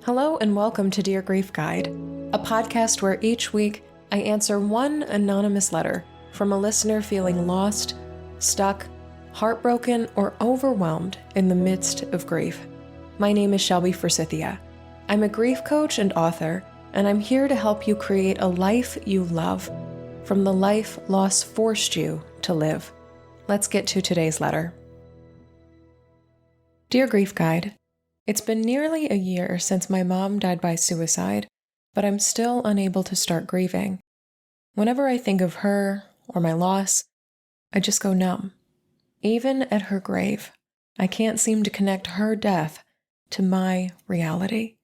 Hello and welcome to Dear Grief Guide, a podcast where each week I answer one anonymous letter from a listener feeling lost, stuck, heartbroken, or overwhelmed in the midst of grief. My name is Shelby Forsythia. I'm a grief coach and author, and I'm here to help you create a life you love from the life loss forced you to live. Let's get to today's letter. Dear Grief Guide, it's been nearly a year since my mom died by suicide, but I'm still unable to start grieving. Whenever I think of her or my loss, I just go numb. Even at her grave, I can't seem to connect her death to my reality.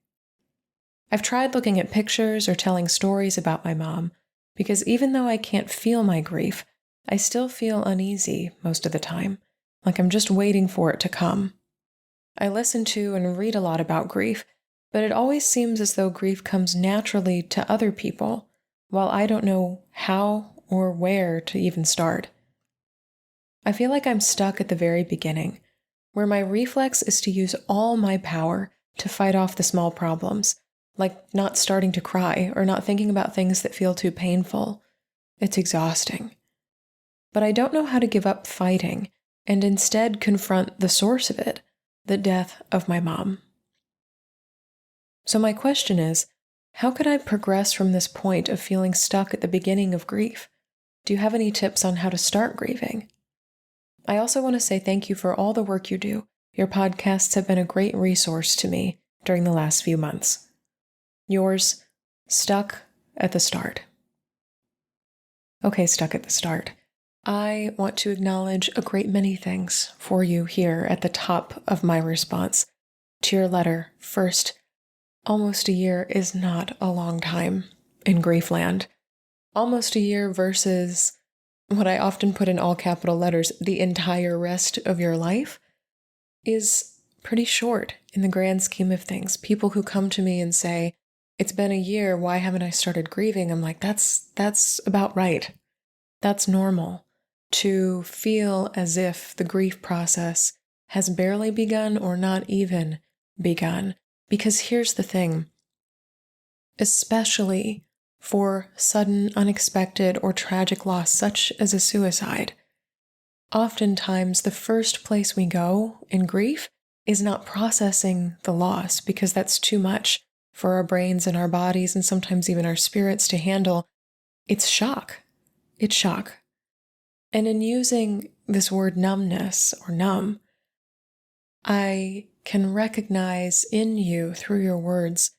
I've tried looking at pictures or telling stories about my mom, because even though I can't feel my grief, I still feel uneasy most of the time, like I'm just waiting for it to come. I listen to and read a lot about grief, but it always seems as though grief comes naturally to other people, while I don't know how or where to even start. I feel like I'm stuck at the very beginning, where my reflex is to use all my power to fight off the small problems, like not starting to cry or not thinking about things that feel too painful. It's exhausting. But I don't know how to give up fighting and instead confront the source of it, the death of my mom. So my question is, how could I progress from this point of feeling stuck at the beginning of grief? Do you have any tips on how to start grieving? I also want to say thank you for all the work you do. Your podcasts have been a great resource to me during the last few months. Yours, Stuck at the Start. Okay, Stuck at the Start. I want to acknowledge a great many things for you here at the top of my response to your letter. First, almost a year is not a long time in Griefland. Almost a year versus what I often put in all capital letters, the entire rest of your life, is pretty short in the grand scheme of things. People who come to me and say, it's been a year, why haven't I started grieving? I'm like, that's about right. That's normal. To feel as if the grief process has barely begun or not even begun. Because here's the thing, especially for sudden, unexpected, or tragic loss such as a suicide, oftentimes the first place we go in grief is not processing the loss, because that's too much for our brains and our bodies and sometimes even our spirits to handle. It's shock. It's shock. And in using this word numbness or numb, I can recognize in you through your words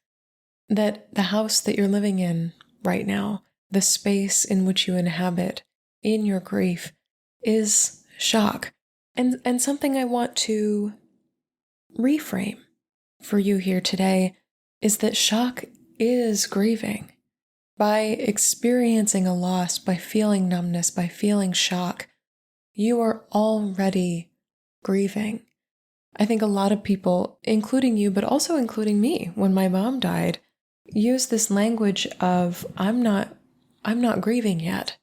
that the house that you're living in right now, the space in which you inhabit in your grief, is shock. And something I want to reframe for you here today is that shock is grieving. By experiencing a loss, by feeling numbness, by feeling shock, you are already grieving. I think a lot of people, including you, but also including me, when my mom died, use this language of, I'm not grieving yet.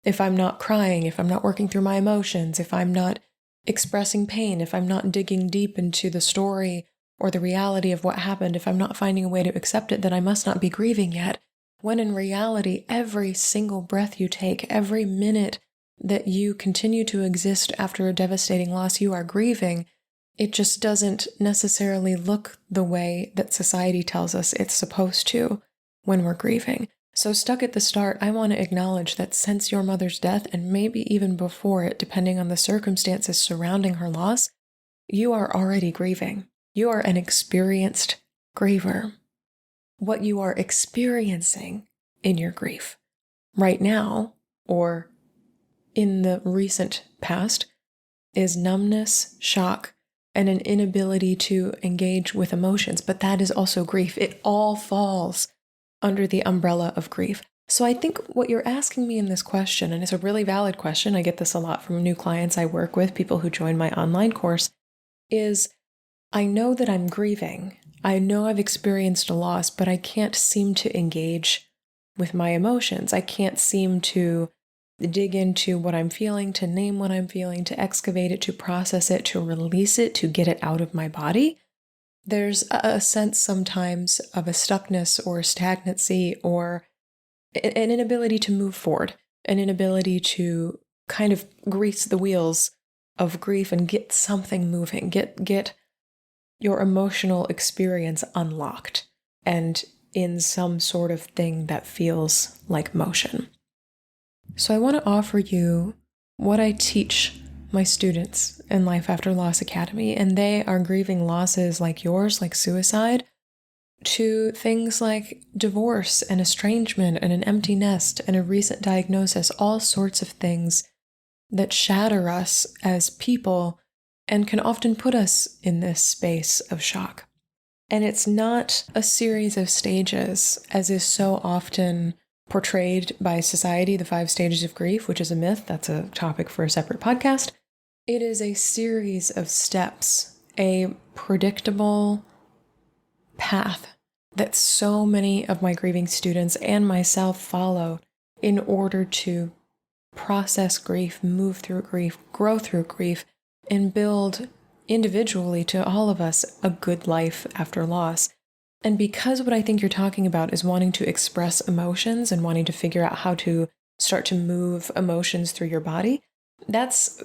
If I'm not crying, if I'm not working through my emotions, if I'm not expressing pain, if I'm not digging deep into the story or the reality of what happened, if I'm not finding a way to accept it, then I must not be grieving yet. When in reality, every single breath you take, every minute that you continue to exist after a devastating loss, you are grieving. It just doesn't necessarily look the way that society tells us it's supposed to when we're grieving. So stuck at the start, I want to acknowledge that since your mother's death, and maybe even before it, depending on the circumstances surrounding her loss, you are already grieving. You are an experienced griever. What you are experiencing in your grief right now, or in the recent past, is numbness, shock, and an inability to engage with emotions. But that is also grief. It all falls under the umbrella of grief. So I think what you're asking me in this question, and it's a really valid question, I get this a lot from new clients I work with, people who join my online course, is I know that I'm grieving. I know I've experienced a loss, but I can't seem to engage with my emotions. I can't seem to dig into what I'm feeling, to name what I'm feeling, to excavate it, to process it, to release it, to get it out of my body. There's a sense sometimes of a stuckness or stagnancy or an inability to move forward, an inability to kind of grease the wheels of grief and get something moving, get your emotional experience unlocked and in some sort of thing that feels like motion. So I want to offer you what I teach my students in Life After Loss Academy, and they are grieving losses like yours, like suicide, to things like divorce and estrangement and an empty nest and a recent diagnosis, all sorts of things that shatter us as people and can often put us in this space of shock. And it's not a series of stages, as is so often portrayed by society, the 5 stages of grief, which is a myth. That's a topic for a separate podcast. It is a series of steps, a predictable path that so many of my grieving students and myself follow in order to process grief, move through grief, grow through grief, and build individually to all of us a good life after loss. And because what I think you're talking about is wanting to express emotions and wanting to figure out how to start to move emotions through your body,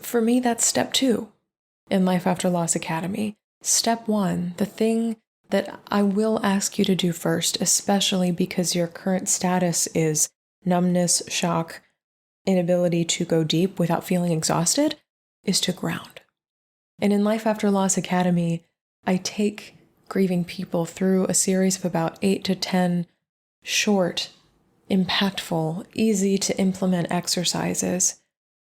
for me, that's step 2 in Life After Loss Academy. Step 1, the thing that I will ask you to do first, especially because your current status is numbness, shock, inability to go deep without feeling exhausted, is to ground. And in Life After Loss Academy, I take grieving people through a series of about 8 to 10 short, impactful, easy to implement exercises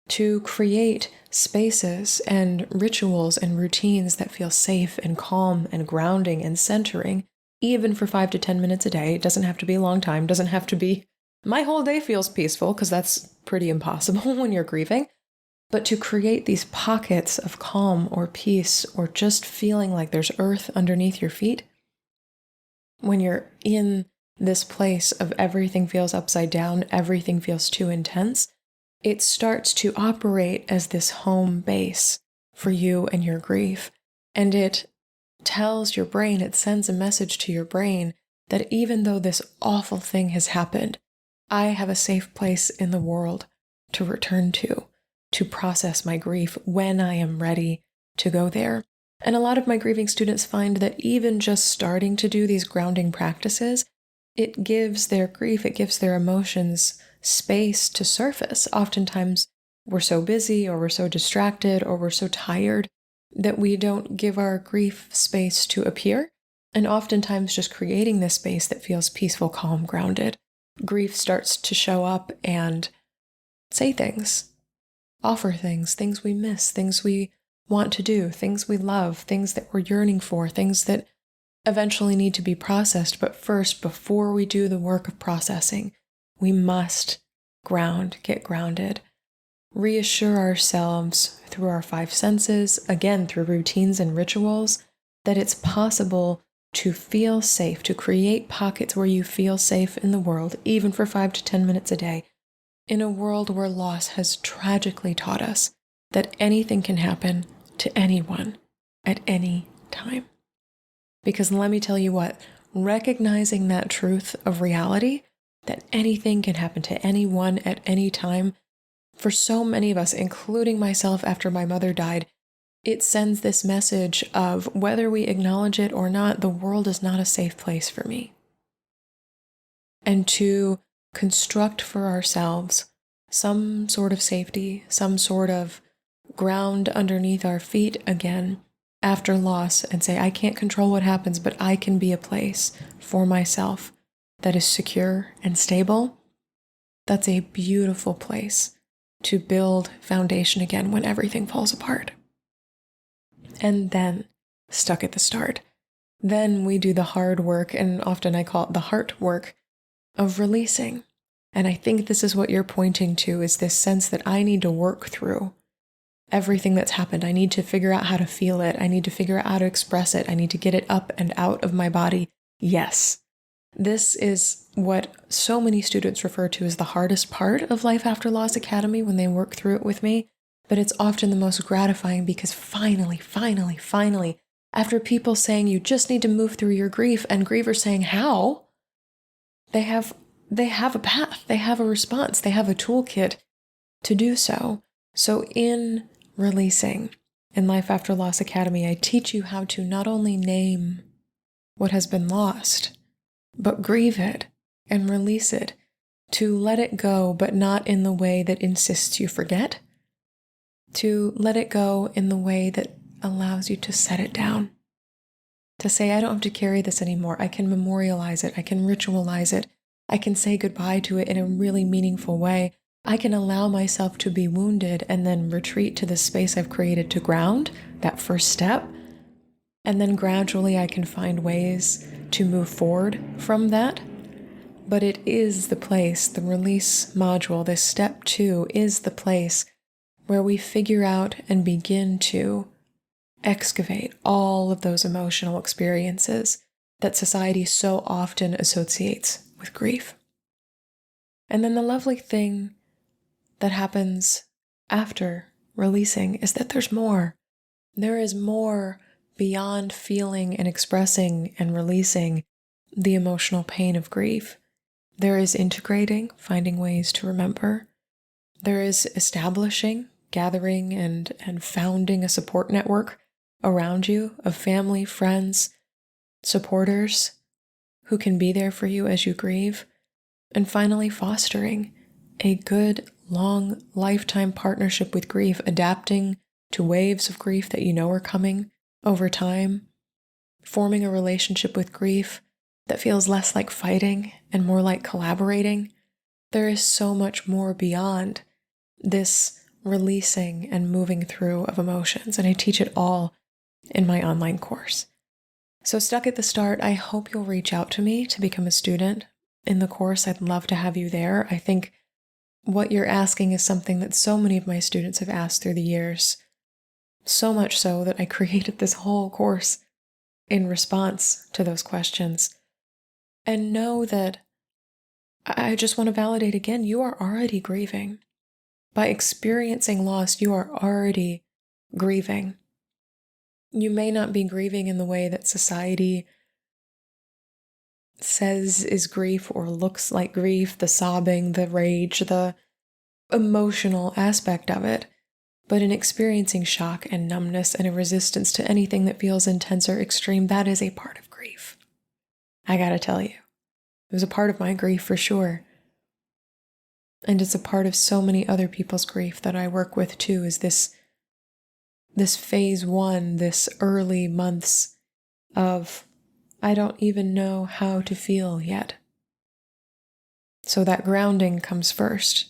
to create spaces and rituals and routines that feel safe and calm and grounding and centering, even for 5 to 10 minutes a day. It doesn't have to be a long time, doesn't have to be my whole day feels peaceful, because that's pretty impossible when you're grieving. But to create these pockets of calm or peace or just feeling like there's earth underneath your feet, when you're in this place of everything feels upside down, everything feels too intense, it starts to operate as this home base for you and your grief. And it tells your brain, it sends a message to your brain that even though this awful thing has happened, I have a safe place in the world to return to process my grief when I am ready to go there. And a lot of my grieving students find that even just starting to do these grounding practices, it gives their grief, it gives their emotions space to surface. Oftentimes, we're so busy or we're so distracted or we're so tired that we don't give our grief space to appear. And oftentimes, just creating this space that feels peaceful, calm, grounded, grief starts to show up and say things, offer things we miss, things we want to do, things we love, things that we're yearning for, things that eventually need to be processed. But first, before we do the work of processing, we must get grounded, reassure ourselves through our 5 senses, again, through routines and rituals, that it's possible to feel safe, to create pockets where you feel safe in the world, even for 5 to 10 minutes a day, in a world where loss has tragically taught us that anything can happen to anyone at any time. Because let me tell you what, recognizing that truth of reality, that anything can happen to anyone at any time, for so many of us, including myself after my mother died, it sends this message of whether we acknowledge it or not, the world is not a safe place for me. And to construct for ourselves some sort of safety, some sort of ground underneath our feet again after loss, and say, I can't control what happens, but I can be a place for myself that is secure and stable. That's a beautiful place to build foundation again when everything falls apart. And then, stuck at the start, then we do the hard work, and often I call it the heart work, of releasing. And I think this is what you're pointing to, is this sense that I need to work through everything that's happened. I need to figure out how to feel it. I need to figure out how to express it. I need to get it up and out of my body. Yes, this is what so many students refer to as the hardest part of Life After Loss Academy when they work through it with me. But it's often the most gratifying, because finally, after people saying you just need to move through your grief, and grievers saying how, they have a path, they have a response, they have a toolkit to do so. So in Releasing in Life After Loss Academy, I teach you how to not only name what has been lost, but grieve it and release it, to let it go, but not in the way that insists you forget, to let it go in the way that allows you to set it down, to say, I don't have to carry this anymore. I can memorialize it. I can ritualize it. I can say goodbye to it in a really meaningful way. I can allow myself to be wounded and then retreat to the space I've created to ground, that first step. And then gradually I can find ways to move forward from that. But it is the place, the release module, this step 2 is the place where we figure out and begin to excavate all of those emotional experiences that society so often associates with grief. And then the lovely thing that happens after releasing is that there's more. There is more beyond feeling and expressing and releasing the emotional pain of grief. There is integrating, finding ways to remember. There is establishing, gathering, and founding a support network around you of family, friends, supporters who can be there for you as you grieve. And finally, fostering a good, long, lifetime partnership with grief, adapting to waves of grief that you know are coming over time, forming a relationship with grief that feels less like fighting and more like collaborating. There is so much more beyond this releasing and moving through of emotions, and I teach it all in my online course. So stuck at the start, I hope you'll reach out to me to become a student in the course. I'd love to have you there. I think what you're asking is something that so many of my students have asked through the years, so much so that I created this whole course in response to those questions. And know that I just want to validate again, you are already grieving. By experiencing loss, you are already grieving. You may not be grieving in the way that society says is grief or looks like grief, the sobbing, the rage, the emotional aspect of it, but in experiencing shock and numbness and a resistance to anything that feels intense or extreme, that is a part of grief. I gotta tell you, it was a part of my grief for sure. And it's a part of so many other people's grief that I work with too, is this phase 1, this early months of, I don't even know how to feel yet. So that grounding comes first.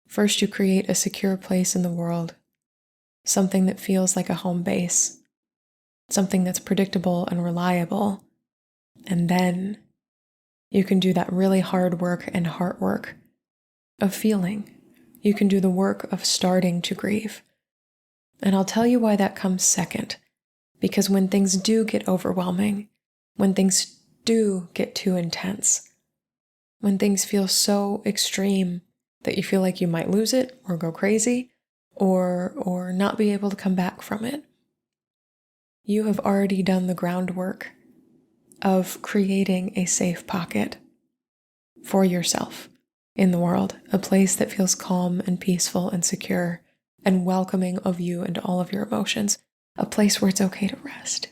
First, you create a secure place in the world, something that feels like a home base, something that's predictable and reliable. And then you can do that really hard work and heart work of feeling. You can do the work of starting to grieve. And I'll tell you why that comes second. Because when things do get overwhelming, when things do get too intense, when things feel so extreme that you feel like you might lose it or go crazy or not be able to come back from it, you have already done the groundwork of creating a safe pocket for yourself in the world, a place that feels calm and peaceful and secure and welcoming of you and all of your emotions, a place where it's okay to rest.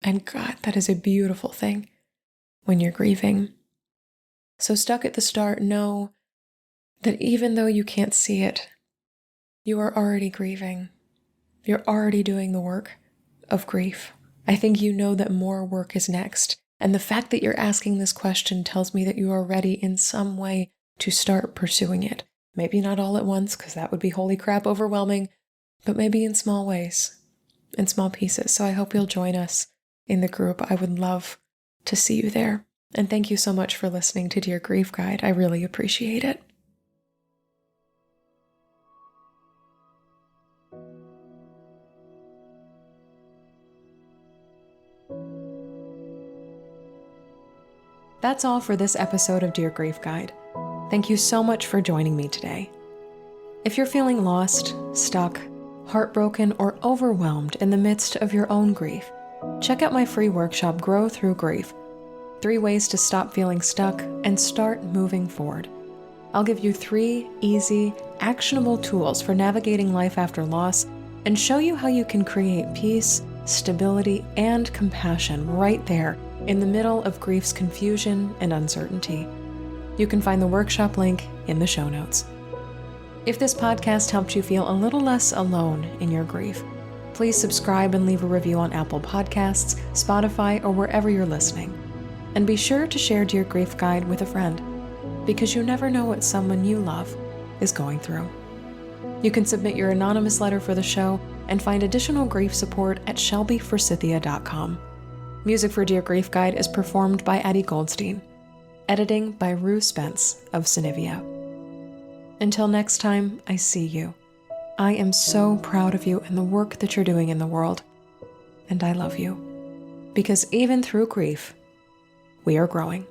And God, that is a beautiful thing when you're grieving. So stuck at the start, know that even though you can't see it, you are already grieving. You're already doing the work of grief. I think you know that more work is next. And the fact that you're asking this question tells me that you are ready in some way to start pursuing it. Maybe not all at once, because that would be holy crap overwhelming, but maybe in small ways, in small pieces. So I hope you'll join us in the group. I would love to see you there. And thank you so much for listening to Dear Grief Guide. I really appreciate it. That's all for this episode of Dear Grief Guide. Thank you so much for joining me today. If you're feeling lost, stuck, heartbroken, or overwhelmed in the midst of your own grief, check out my free workshop, Grow Through Grief: 3 ways to stop feeling stuck and start moving forward. I'll give you 3 easy, actionable tools for navigating life after loss and show you how you can create peace, stability, and compassion right there in the middle of grief's confusion and uncertainty. You can find the workshop link in the show notes. If this podcast helped you feel a little less alone in your grief, please subscribe and leave a review on Apple Podcasts, Spotify, or wherever you're listening. And be sure to share Dear Grief Guide with a friend, because you never know what someone you love is going through. You can submit your anonymous letter for the show and find additional grief support at shelbyforsythia.com. Music for Dear Grief Guide is performed by Addie Goldstein. Editing by Rue Spence of Cinevia. Until next time, I see you. I am so proud of you and the work that you're doing in the world. And I love you. Because even through grief, we are growing.